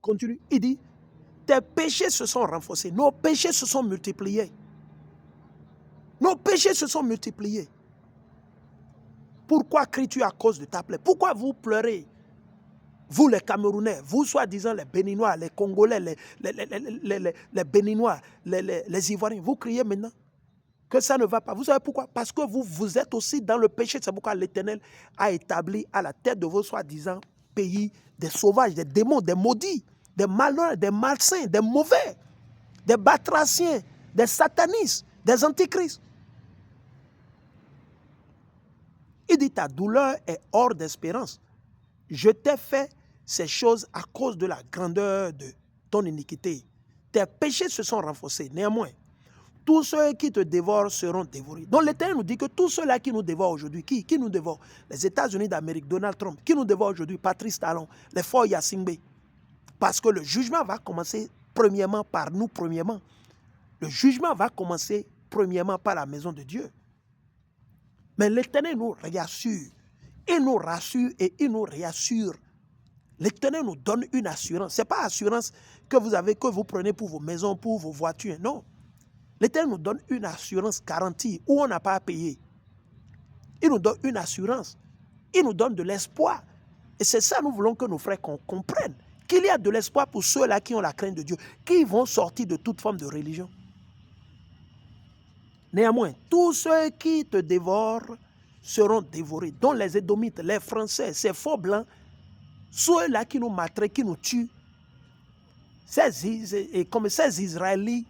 continue. Il dit, tes péchés se sont renforcés, nos péchés se sont multipliés. Nos péchés se sont multipliés. Pourquoi cries-tu à cause de ta plaie? Pourquoi vous pleurez? Vous les Camerounais, vous soi-disant les Béninois, les Congolais, les Béninois, les Ivoiriens, vous criez maintenant que ça ne va pas. Vous savez pourquoi? Parce que vous êtes aussi dans le péché. C'est pourquoi l'Éternel a établi à la tête de vos soi-disant pays des sauvages, des démons, des maudits, des malheurs, des malsains, des mauvais, des batraciens, des satanistes, des antichrists. Il dit, ta douleur est hors d'espérance. Je t'ai fait ces choses à cause de la grandeur de ton iniquité. Tes péchés se sont renforcés. Néanmoins, tous ceux qui te dévorent seront dévorés. Donc l'Éternel nous dit que tous ceux-là qui nous dévorent aujourd'hui, qui nous dévorent? Les États-Unis d'Amérique, Donald Trump. Qui nous dévorent aujourd'hui? Patrice Talon, les Faure Gnassingbé. Parce que le jugement va commencer premièrement par nous, premièrement. Le jugement va commencer premièrement par la maison de Dieu. Mais l'Éternel nous réassure. Il nous rassure et il nous réassure. L'Éternel nous donne une assurance. Ce n'est pas assurance que vous prenez pour vos maisons, pour vos voitures. Non. L'Éternel nous donne une assurance garantie où on n'a pas à payer. Il nous donne une assurance. Il nous donne de l'espoir. Et c'est ça que nous voulons que nos frères comprennent. Qu'il y a de l'espoir pour ceux-là qui ont la crainte de Dieu, qui vont sortir de toute forme de religion. Néanmoins, tous ceux qui te dévorent seront dévorés, dont les Édomites, les Français, ces faux blancs, ceux-là qui nous maltraitent, qui nous tuent, ces Israélites,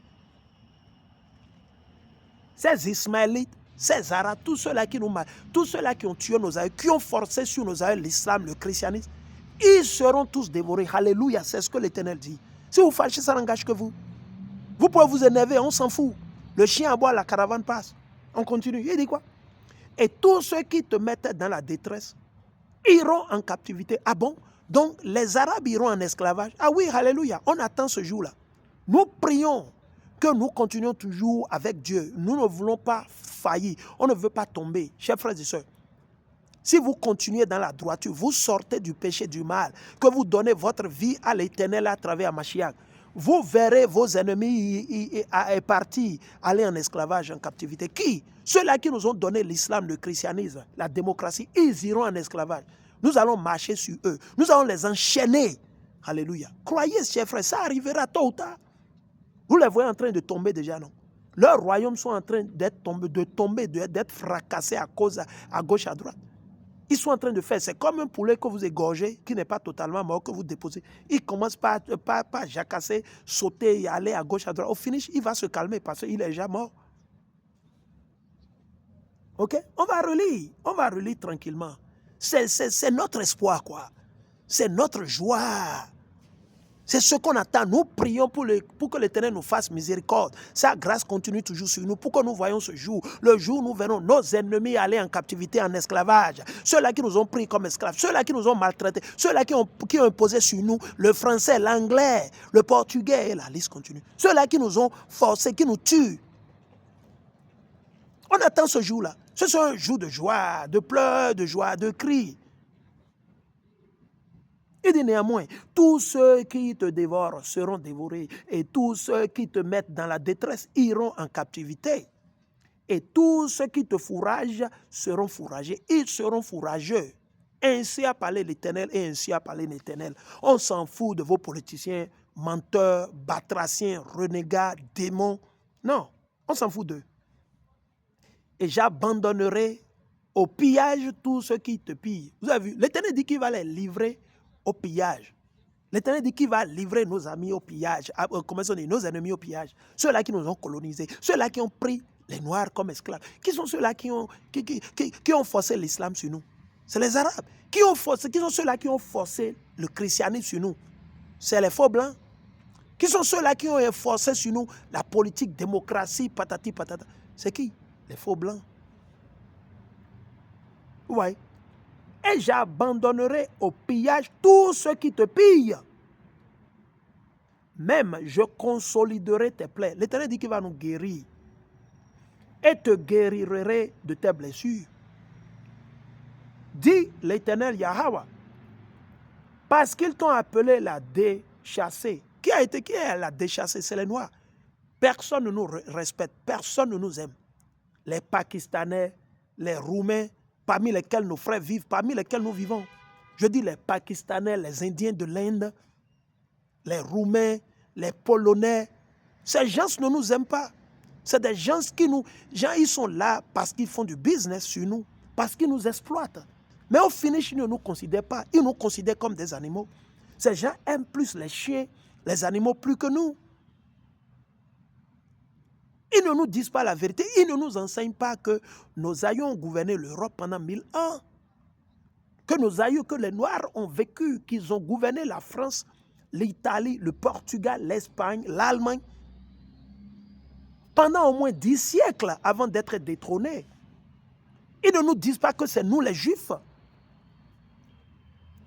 ces Ismaélites, ces Arabes, tous ceux-là qui nous maltraitent, tous ceux-là qui ont tué nos aïeux, qui ont forcé sur nos aïeux l'islam, le christianisme, ils seront tous dévorés. Alléluia, c'est ce que l'Éternel dit. Si vous fâchez, ça n'engage que vous. Vous pouvez vous énerver, on s'en fout. Le chien aboie, la caravane passe. On continue. Il dit quoi? Et tous ceux qui te mettent dans la détresse iront en captivité. Ah bon? Donc les Arabes iront en esclavage. Ah oui, alléluia. On attend ce jour-là. Nous prions que nous continuions toujours avec Dieu. Nous ne voulons pas faillir. On ne veut pas tomber. Chers frères et sœurs, si vous continuez dans la droiture, vous sortez du péché, du mal, que vous donnez votre vie à l'Éternel à travers Mashiach, vous verrez vos ennemis partir, aller en esclavage, en captivité. Qui? Ceux-là qui nous ont donné l'islam, le christianisme, la démocratie, ils iront en esclavage. Nous allons marcher sur eux. Nous allons les enchaîner. Alléluia. Croyez, chers frères, ça arrivera tôt ou tard. Vous les voyez en train de tomber déjà, non? Leurs royaumes sont en train d'être tombés, d'être fracassés à gauche, à droite. Ils sont en train de faire, c'est comme un poulet que vous égorgez, qui n'est pas totalement mort, que vous déposez. Il commence par jacasser, sauter, aller à gauche, à droite. Au finish, il va se calmer parce qu'il est déjà mort. Ok? On va relire tranquillement. C'est notre espoir, quoi. C'est notre joie. C'est ce qu'on attend. Nous prions pour que l'Éternel nous fasse miséricorde. Sa grâce continue toujours sur nous pour que nous voyons ce jour. Le jour où nous verrons nos ennemis aller en captivité, en esclavage. Ceux-là qui nous ont pris comme esclaves. Ceux-là qui nous ont maltraités. Ceux-là qui ont imposé sur nous le français, l'anglais, le portugais. Et la liste continue. Ceux-là qui nous ont forcés, qui nous tuent. On attend ce jour-là. Ce sera un jour de joie, de pleurs, de joie, de cris. Il dit néanmoins, tous ceux qui te dévorent seront dévorés, et tous ceux qui te mettent dans la détresse iront en captivité. Et tous ceux qui te fourragent seront fourragés, ils seront fourrageux. Ainsi a parlé l'Éternel et ainsi a parlé l'Éternel. On s'en fout de vos politiciens, menteurs, batraciens, renégats, démons. Non, on s'en fout d'eux. Et j'abandonnerai au pillage tous ceux qui te pillent. Vous avez vu, l'Éternel dit qu'il va les livrer au pillage. L'Éternel dit qu'il va livrer nos amis au pillage, nos ennemis au pillage, ceux-là qui nous ont colonisés, ceux-là qui ont pris les Noirs comme esclaves. Qui sont ceux-là qui ont forcé l'islam sur nous? C'est les Arabes. Qui sont ceux-là qui ont forcé le christianisme sur nous? C'est les faux blancs. Qui sont ceux-là qui ont forcé sur nous la politique, démocratie, patati patata? C'est qui? Les faux blancs. Ouais. Et j'abandonnerai au pillage tous ceux qui te pillent. Même je consoliderai tes plaies. L'Éternel dit qu'il va nous guérir. Et te guérirai de tes blessures. Dit l'Éternel Yahweh. Parce qu'ils t'ont appelé la chassés. Qui l'a déchassé? C'est les Noirs. Personne ne nous respecte, personne ne nous aime. Les Pakistanais, les Roumains, parmi lesquels nos frères vivent, parmi lesquels nous vivons. Je dis les Pakistanais, les Indiens de l'Inde, les Roumains, les Polonais. Ces gens ne nous aiment pas. C'est des gens ils sont là parce qu'ils font du business sur nous, parce qu'ils nous exploitent. Mais au finish, ils ne nous considèrent pas. Ils nous considèrent comme des animaux. Ces gens aiment plus les chiens, les animaux plus que nous. Ils ne nous disent pas la vérité. Ils ne nous enseignent pas que nos aïeux ont gouverné l'Europe pendant 1000 ans. Que nos aïeux, que les Noirs ont vécu, qu'ils ont gouverné la France, l'Italie, le Portugal, l'Espagne, l'Allemagne. Pendant au moins 10 siècles avant d'être détrônés. Ils ne nous disent pas que c'est nous les Juifs.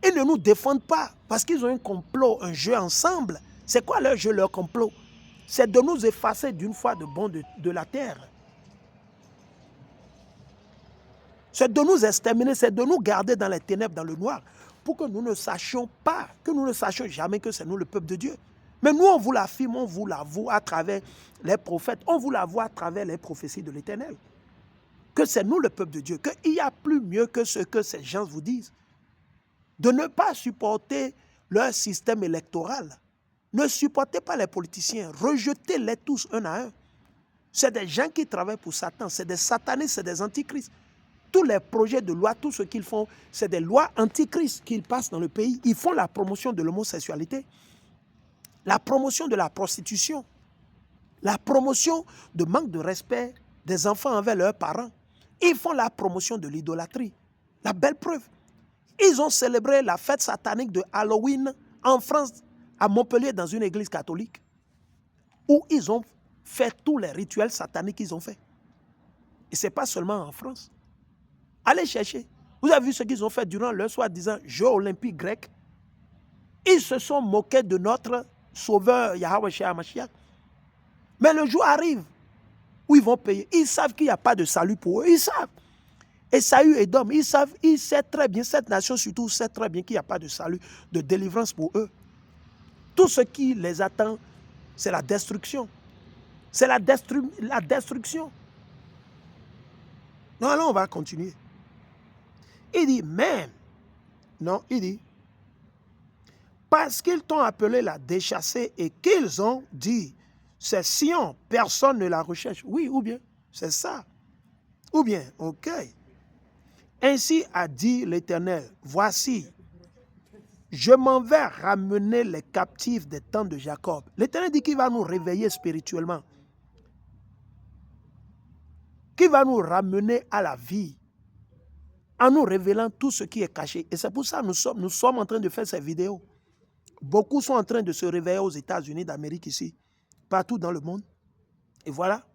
Ils ne nous défendent pas parce qu'ils ont un complot, un jeu ensemble. C'est quoi leur jeu, leur complot? C'est de nous effacer d'une fois de bon de la terre. C'est de nous exterminer, c'est de nous garder dans les ténèbres, dans le noir, pour que nous ne sachions pas, que nous ne sachions jamais que c'est nous le peuple de Dieu. Mais nous, on vous l'affirme, on vous l'avoue à travers les prophètes, on vous l'avoue à travers les prophéties de l'Éternel. Que c'est nous le peuple de Dieu, qu'il y a plus mieux que ce que ces gens vous disent. De ne pas supporter leur système électoral. Ne supportez pas les politiciens, rejetez-les tous un à un. C'est des gens qui travaillent pour Satan, c'est des satanistes, c'est des antichrists. Tous les projets de loi, tout ce qu'ils font, c'est des lois antichrists qu'ils passent dans le pays. Ils font la promotion de l'homosexualité, la promotion de la prostitution, la promotion de manque de respect des enfants envers leurs parents. Ils font la promotion de l'idolâtrie. La belle preuve. Ils ont célébré la fête satanique de Halloween en France, à Montpellier, dans une église catholique, où ils ont fait tous les rituels sataniques qu'ils ont fait. Et ce n'est pas seulement en France. Allez chercher. Vous avez vu ce qu'ils ont fait durant leur soi-disant Jeux olympiques grecs? Ils se sont moqués de notre sauveur Yahweh Shea Mashiach. Mais le jour arrive où ils vont payer. Ils savent qu'il n'y a pas de salut pour eux. Ils savent. Esaü et Dom, ils savent très bien, cette nation surtout sait très bien qu'il n'y a pas de salut, de délivrance pour eux. Tout ce qui les attend, c'est la destruction. C'est la destruction. Non, alors on va continuer. Il dit, même, non, il dit, parce qu'ils t'ont appelé la déchassée et qu'ils ont dit, c'est Sion, personne ne la recherche. Oui, ou bien, c'est ça. Ou bien, ok. Ainsi a dit l'Éternel, voici, je m'en vais ramener les captifs des temps de Jacob. L'Éternel dit qu'il va nous réveiller spirituellement, qu'il va nous ramener à la vie, en nous révélant tout ce qui est caché. Et c'est pour ça que nous sommes en train de faire ces vidéos. Beaucoup sont en train de se réveiller aux États-Unis d'Amérique ici, partout dans le monde. Et voilà.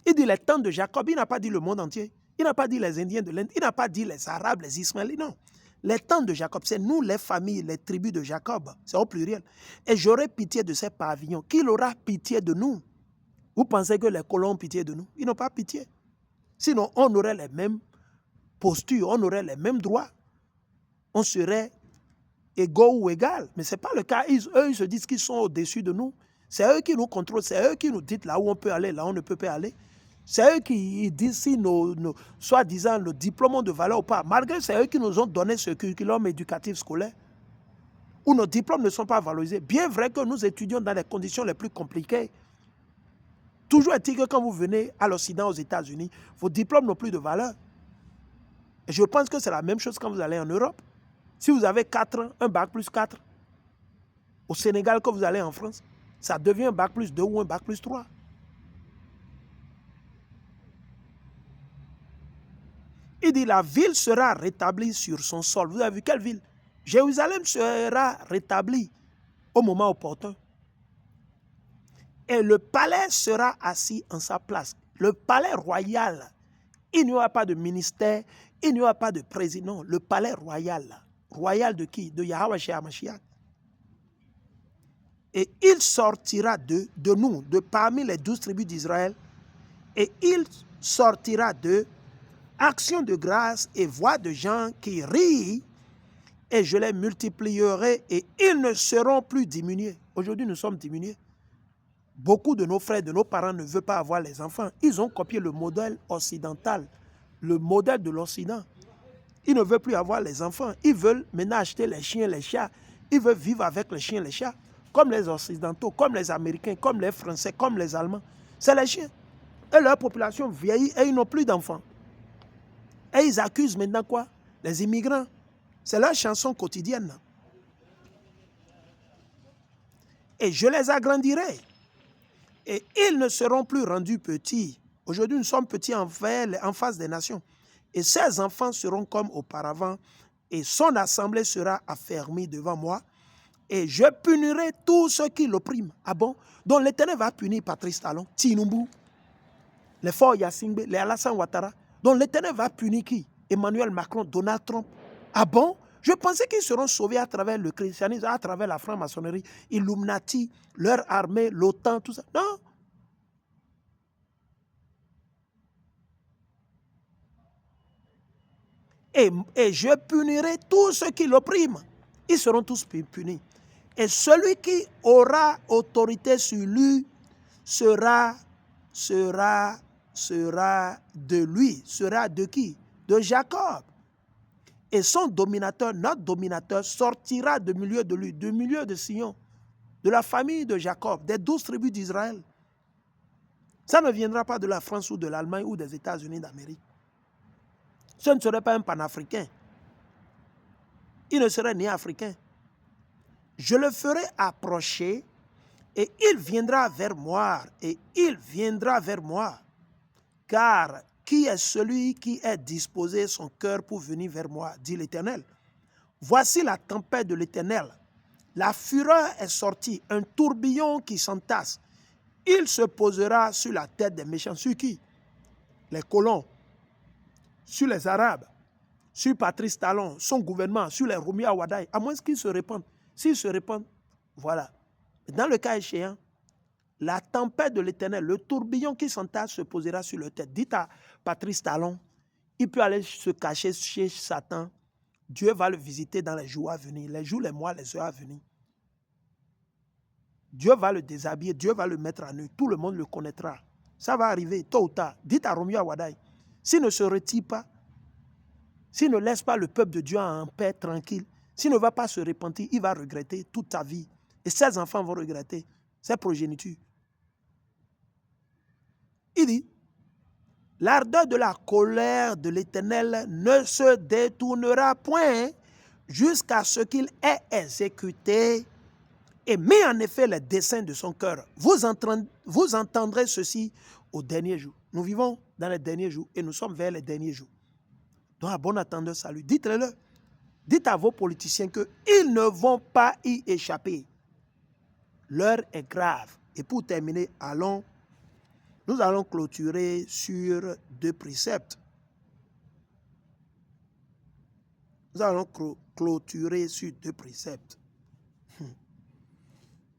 Il dit les temps de Jacob, il n'a pas dit le monde entier. Il n'a pas dit les Indiens de l'Inde, il n'a pas dit les Arabes, les Ismaélites, non. Les temps de Jacob, c'est nous les familles, les tribus de Jacob, c'est au pluriel. Et j'aurai pitié de ces pavillons, qu'il aura pitié de nous. Vous pensez que les colons ont pitié de nous? Ils n'ont pas pitié. Sinon, on aurait les mêmes postures, on aurait les mêmes droits. On serait égaux ou égal. Mais ce n'est pas le cas. Eux, ils se disent qu'ils sont au-dessus de nous. C'est eux qui nous contrôlent, c'est eux qui nous disent là où on peut aller, là où on ne peut pas aller. C'est eux qui disent si soi-disant, nos diplômes ont de valeur ou pas. Malgré c'est eux qui nous ont donné ce curriculum éducatif scolaire, où nos diplômes ne sont pas valorisés. Bien vrai que nous étudions dans les conditions les plus compliquées. Toujours est-il que quand vous venez à l'Occident, aux États-Unis, vos diplômes n'ont plus de valeur. Et je pense que c'est la même chose quand vous allez en Europe. Si vous avez 4 ans, un bac plus 4, au Sénégal, quand vous allez en France, ça devient un bac plus 2 ou un bac plus 3. Il dit, la ville sera rétablie sur son sol. Vous avez vu quelle ville? Jérusalem sera rétablie au moment opportun. Et le palais sera assis en sa place. Le palais royal. Il n'y aura pas de ministère, il n'y aura pas de président. Le palais royal. Royal de qui? De Yahweh Shea Mashiach. Et il sortira de nous, de parmi les 12 tribus d'Israël. Et il sortira de action de grâce et voix de gens qui rient et je les multiplierai et ils ne seront plus diminués. Aujourd'hui, nous sommes diminués. Beaucoup de nos frères, de nos parents ne veulent pas avoir les enfants. Ils ont copié le modèle occidental, le modèle de l'Occident. Ils ne veulent plus avoir les enfants. Ils veulent maintenant acheter les chiens, les chats. Ils veulent vivre avec les chiens, les chats. Comme les Occidentaux, comme les Américains, comme les Français, comme les Allemands. C'est les chiens. Et leur population vieillit et ils n'ont plus d'enfants. Et ils accusent maintenant quoi? Les immigrants. C'est leur chanson quotidienne. Et je les agrandirai. Et ils ne seront plus rendus petits. Aujourd'hui, nous sommes petits en face des nations. Et ses enfants seront comme auparavant. Et son assemblée sera affermie devant moi. Et je punirai tous ceux qui l'oppriment. Ah bon? Donc l'Éternel va punir Patrice Talon, Tinubu, les Faure Gnassingbé, les Alassane Ouattara. Donc l'Éternel va punir qui? Emmanuel Macron, Donald Trump. Ah bon? Je pensais qu'ils seront sauvés à travers le christianisme, à travers la franc-maçonnerie, Illuminati, leur armée, l'OTAN, tout ça. Non. Et je punirai tous ceux qui l'oppriment. Ils seront tous punis. Et celui qui aura autorité sur lui sera de lui. Sera de qui? De Jacob. Et son dominateur, notre dominateur, sortira du milieu de lui, du milieu de Sion, de la famille de Jacob, des 12 tribus d'Israël. Ça ne viendra pas de la France ou de l'Allemagne ou des États-Unis d'Amérique. Ce ne serait pas un panafricain. Il ne serait ni africain. Je le ferai approcher et il viendra vers moi. Et il viendra vers moi. Car qui est celui qui est disposé son cœur pour venir vers moi, dit l'Éternel. Voici la tempête de l'Éternel. La fureur est sortie, un tourbillon qui s'entasse. Il se posera sur la tête des méchants. Sur qui? Les colons. Sur les Arabes. Sur Patrice Talon, son gouvernement, sur les Rumia Wadaï. À moins qu'ils se répandent. S'ils se répandent, voilà. Dans le cas échéant, la tempête de l'Éternel, le tourbillon qui s'entasse se posera sur leur tête. Dites à Patrice Talon, il peut aller se cacher chez Satan. Dieu va le visiter dans les jours à venir, les jours, les mois, les heures à venir. Dieu va le déshabiller, Dieu va le mettre à nu. Tout le monde le connaîtra. Ça va arriver tôt ou tard. Dites à Romeo Wadaï, s'il ne se retire pas, s'il ne laisse pas le peuple de Dieu en paix, tranquille, s'il ne va pas se repentir, il va regretter toute sa vie. Et ses enfants vont regretter ses progénitures. Il dit, l'ardeur de la colère de l'Éternel ne se détournera point jusqu'à ce qu'il ait exécuté et mis en effet les desseins de son cœur. Vous entendrez ceci au dernier jour. Nous vivons dans les derniers jours et nous sommes vers les derniers jours. Donc à bon attendeur, salut. Dites-le. Dites à vos politiciens qu'ils ne vont pas y échapper. L'heure est grave. Et pour terminer, nous allons clôturer sur 2 préceptes. Nous allons clôturer sur 2 préceptes.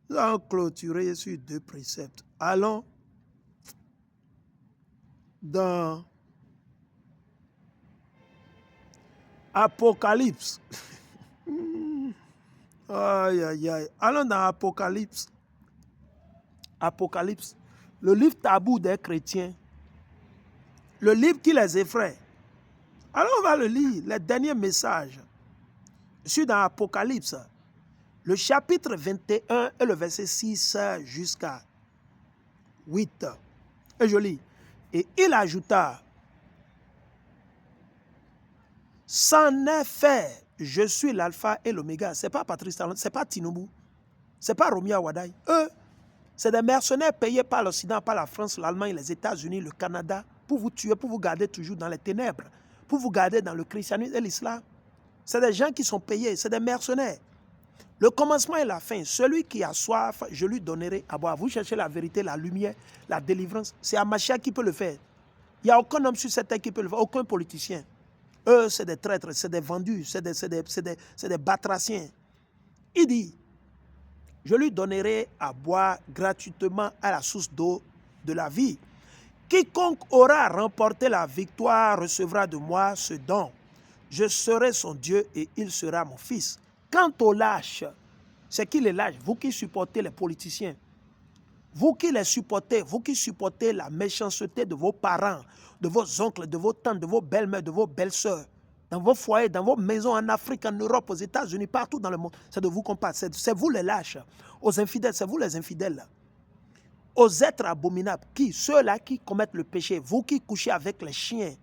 Nous allons clôturer sur 2 préceptes. Allons dans Apocalypse. Aïe, aïe, aïe. Allons dans Apocalypse. Apocalypse. Le livre tabou des chrétiens. Le livre qui les effraie. Alors on va le lire, les derniers messages. Je suis dans Apocalypse. Le chapitre 21 et le verset 6 jusqu'à 8. Et je lis. Et il ajouta, c'en est fait, je suis l'alpha et l'oméga. Ce n'est pas Patrice Talon, ce n'est pas Tinubu, ce n'est pas Romeo Wadaï. Eux, c'est des mercenaires payés par l'Occident, par la France, l'Allemagne, les États-Unis, le Canada, pour vous tuer, pour vous garder toujours dans les ténèbres, pour vous garder dans le christianisme et l'islam. C'est des gens qui sont payés, c'est des mercenaires. Le commencement et la fin, celui qui a soif, je lui donnerai à boire. Vous cherchez la vérité, la lumière, la délivrance. C'est Amachia qui peut le faire. Il n'y a aucun homme sur cette terre qui peut le faire, aucun politicien. Eux, c'est des traîtres, c'est des vendus, c'est des batraciens. Il dit, je lui donnerai à boire gratuitement à la source d'eau de la vie. Quiconque aura remporté la victoire recevra de moi ce don. Je serai son Dieu et il sera mon fils. Quant aux lâches, c'est qui les lâches? Vous qui supportez les politiciens. Vous qui les supportez, vous qui supportez la méchanceté de vos parents, de vos oncles, de vos tantes, de vos belles-mères, de vos belles-sœurs, dans vos foyers, dans vos maisons en Afrique, en Europe, aux États-Unis, partout dans le monde. C'est de vous qu'on parle. C'est vous les lâches. Aux infidèles, c'est vous les infidèles. Aux êtres abominables, qui? Ceux-là qui commettent le péché. Vous qui couchez avec les chiens,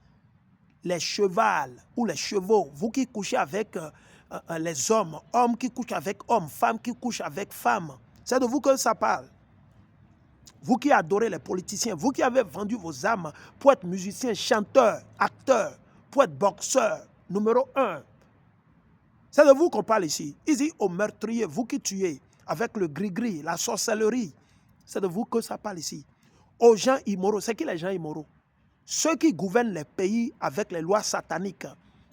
les chevals ou les chevaux. Vous qui couchez avec les hommes. Hommes qui couchent avec hommes. Femmes qui couchent avec femmes. C'est de vous que ça parle. Vous qui adorez les politiciens, vous qui avez vendu vos âmes pour être musicien, chanteur, acteur, pour être boxeur, numéro 1. C'est de vous qu'on parle ici. Il dit aux meurtriers, vous qui tuez avec le gris-gris, la sorcellerie. C'est de vous que ça parle ici. Aux gens immoraux. C'est qui les gens immoraux? Ceux qui gouvernent les pays avec les lois sataniques,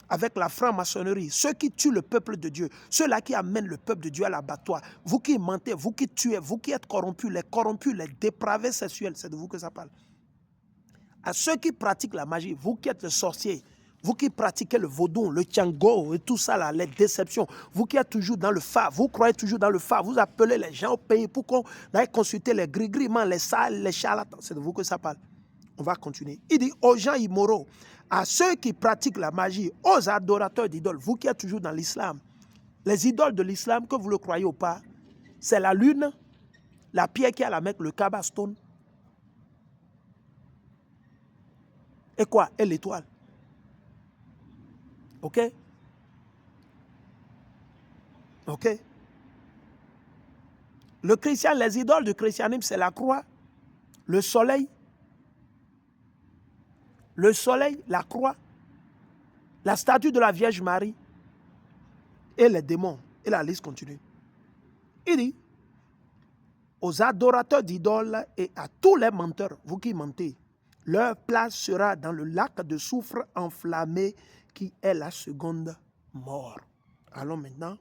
avec la franc-maçonnerie, ceux qui tuent le peuple de Dieu, ceux-là qui amènent le peuple de Dieu à l'abattoir, vous qui mentez, vous qui tuez, vous qui êtes corrompus, les dépravés sexuels, c'est de vous que ça parle. À ceux qui pratiquent la magie, vous qui êtes le sorcier, vous qui pratiquez le vaudou, le tchango et tout ça, là, les déceptions, vous qui êtes toujours dans le phare, vous croyez toujours dans le phare, vous appelez les gens au pays pour qu'on aille consulter les gris-griments, les salles, les charlatans, c'est de vous que ça parle. On va continuer. Il dit aux gens immoraux, à ceux qui pratiquent la magie, aux adorateurs d'idoles, vous qui êtes toujours dans l'islam, les idoles de l'islam, que vous le croyez ou pas, c'est la lune, la pierre qui est à la Mecque, le Kaaba Stone, et quoi? Et l'étoile. Ok? Ok? Le chrétien, les idoles du christianisme, c'est la croix, le soleil, la croix, la statue de la Vierge Marie et les démons. Et la liste continue. Il dit aux adorateurs d'idoles et à tous les menteurs, vous qui mentez, leur place sera dans le lac de soufre enflammé qui est la seconde mort. Allons maintenant,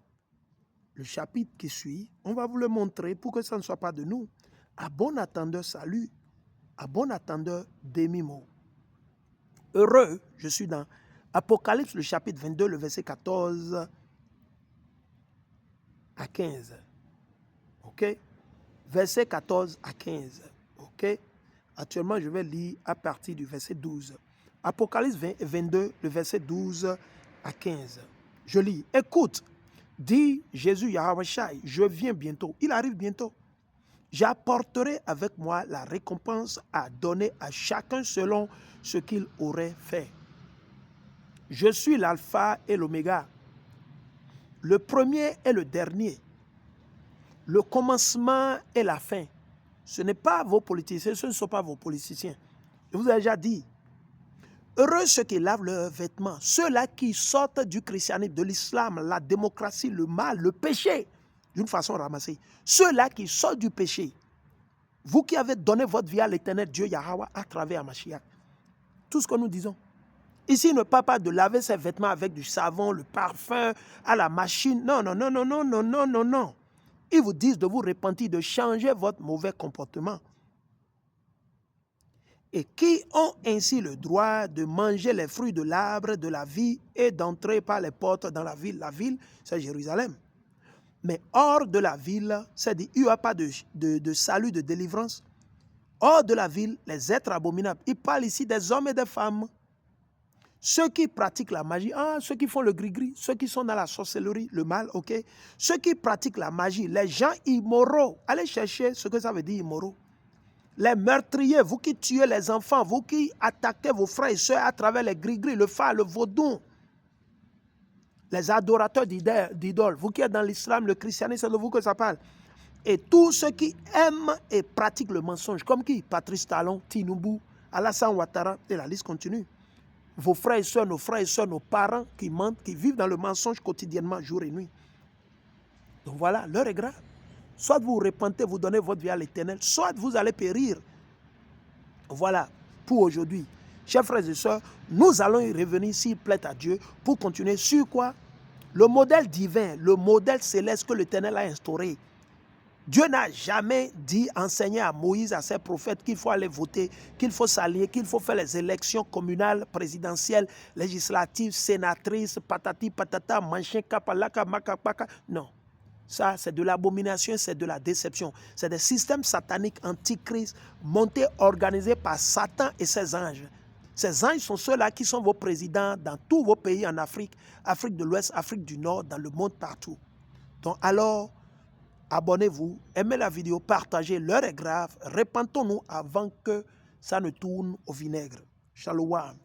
le chapitre qui suit, on va vous le montrer pour que ça ne soit pas de nous. À bon attendeur, salut. À bon attendeur, demi-mot. Heureux, je suis dans Apocalypse, le chapitre 22, le verset 14 à 15. OK? Verset 14 à 15. OK? Actuellement, je vais lire à partir du verset 12. Apocalypse 22, le verset 12 à 15. Je lis. Écoute, dit Jésus Yahweh Shai, je viens bientôt. Il arrive bientôt. J'apporterai avec moi la récompense à donner à chacun selon ce qu'il aurait fait. Je suis l'alpha et l'oméga, le premier et le dernier, le commencement et la fin. Ce n'est pas vos politiciens, ce ne sont pas vos politiciens. Je vous ai déjà dit, heureux ceux qui lavent leurs vêtements, ceux-là qui sortent du christianisme, de l'islam, la démocratie, le mal, le péché, d'une façon ramassée. Ceux-là qui sortent du péché, vous qui avez donné votre vie à l'éternel Dieu Yahweh à travers Mashiach. Tout ce que nous disons. Ici, il ne parle pas de laver ses vêtements avec du savon, le parfum, à la machine. Non, non, non, non, non, non, non, non, non. Ils vous disent de vous repentir, de changer votre mauvais comportement. Et qui ont ainsi le droit de manger les fruits de l'arbre de la vie et d'entrer par les portes dans la ville. La ville, c'est Jérusalem. Mais hors de la ville, c'est-à-dire il n'y a pas de salut, de délivrance. Hors de la ville, les êtres abominables. Il parle ici des hommes et des femmes. Ceux qui pratiquent la magie, ceux qui font le gris-gris, ceux qui sont dans la sorcellerie, le mal, ok. Ceux qui pratiquent la magie, les gens immoraux. Allez chercher ce que ça veut dire immoraux. Les meurtriers, vous qui tuez les enfants, vous qui attaquez vos frères et sœurs à travers les gris-gris, le phare, le vaudou. Les adorateurs d'idoles, vous qui êtes dans l'islam, le christianisme, c'est de vous que ça parle. Et tous ceux qui aiment et pratiquent le mensonge, comme qui? Patrice Talon, Tinubu, Alassane Ouattara, et la liste continue. Vos frères et sœurs, nos parents qui mentent, qui vivent dans le mensonge quotidiennement, jour et nuit. Donc voilà, l'heure est grave. Soit vous vous repentez, vous donnez votre vie à l'éternel, soit vous allez périr. Voilà, pour aujourd'hui. Chers frères et sœurs, nous allons y revenir, s'il plaît à Dieu, pour continuer sur quoi? Le modèle divin, le modèle céleste que l'Éternel a instauré. Dieu n'a jamais dit, enseigné à Moïse, à ses prophètes, qu'il faut aller voter, qu'il faut s'allier, qu'il faut faire les élections communales, présidentielles, législatives, sénatrices, patati, patata, manchin, kapalaka, makapaka. Non. Ça, c'est de l'abomination, c'est de la déception. C'est des systèmes sataniques antichrist montés, organisés par Satan et ses anges. Ces anges sont ceux-là qui sont vos présidents dans tous vos pays en Afrique, Afrique de l'Ouest, Afrique du Nord, dans le monde partout. Donc alors, abonnez-vous, aimez la vidéo, partagez, l'heure est grave, répentons-nous avant que ça ne tourne au vinaigre. Shalom.